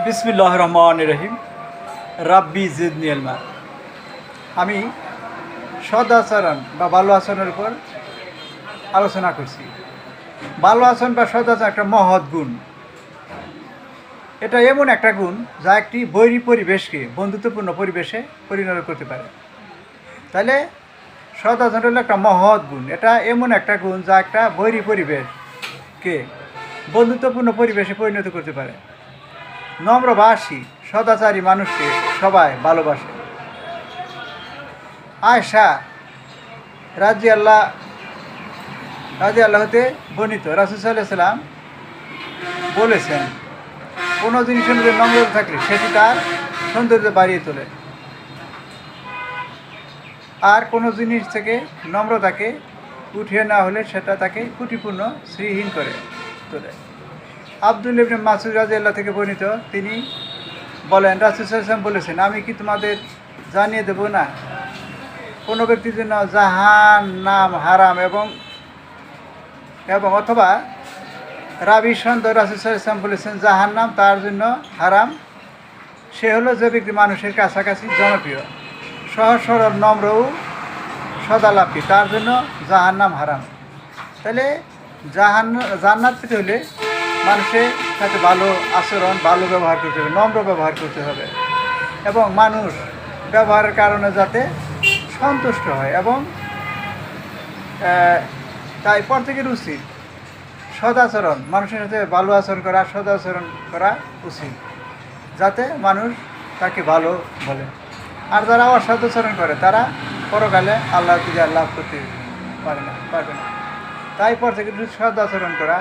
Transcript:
বিসমিল্লাহির রহমানির রহিম। রাব্বি জিদনি ইলমা। আমি সদাচরণ বা ভালো আচরণের উপর আলোচনা করছি। ভালো আচরণ বা সদাচরণ একটা মহৎ গুণ। এটা এমন একটা গুণ যা একটি বৈরী পরিবেশকে বন্ধুত্বপূর্ণ পরিবেশে পরিণত করতে পারে। তাহলে সদাচরণ হলো একটা মহৎ গুণ। এটা এমন একটা গুণ যা একটা বৈরী পরিবেশকে বন্ধুত্বপূর্ণ পরিবেশে পরিণত করতে পারে। নম্রভাষী সদাচারী মানুষকে সবাই ভালোবাসে। আয়েশা রাজি আল্লাহ হতে বর্ণিত, রাসূল সাল্লাল্লাহু আলাইহি সাল্লাম বলেছেন, কোনো জিনিসের মধ্যে নম্রতা থাকলে সেটি তার সৌন্দর্য বাড়িয়ে তোলে, আর কোনো জিনিস থেকে নম্রতাকে উঠিয়ে না হলে সেটা তাকে ত্রুটিপূর্ণ শ্রীহীন করে তোলে। আব্দুল্লাহ ইবনে মাসউদ রাদিয়াল্লাহু থেকে বর্ণিত, তিনি বলেন, রাসূল সাল্লাল্লাহু আলাইহি ওয়াসাল্লাম বলেছেন, আমি কি তোমাদের জানিয়ে দেব না কোনো ব্যক্তির জন্য জাহান্নাম হারাম এবং অথবা রাবি সন্দেহ। রাসূল সাল্লাল্লাহু আলাইহি ওয়াসাল্লাম বলেছেন, জাহান্নাম তার জন্য হারাম, সে হলো যে ব্যক্তি মানুষের কাছাকাছি জনপ্রিয়, সহজ সরল নম্র ও সদালাপী, তার জন্য জাহান্নাম হারাম। তাহলে জান্নাত পেতে হলে মানুষের সাথে ভালো আচরণ, ভালো ব্যবহার করতে হবে, নম্র ব্যবহার করতে হবে, এবং মানুষ ব্যবহারের কারণে যাতে সন্তুষ্ট হয়। এবং তাই প্রত্যেকের উচিত সদাচরণ, মানুষের সাথে ভালো আচরণ করা, সদাচরণ করা উচিত, যাতে মানুষ তাকে ভালো বলে। আর যারা অসদাচরণ করে তারা পরকালে আল্লাহ থেকে লাভ করতে পারবে না। তাই প্রত্যেকের সদাচরণ করা।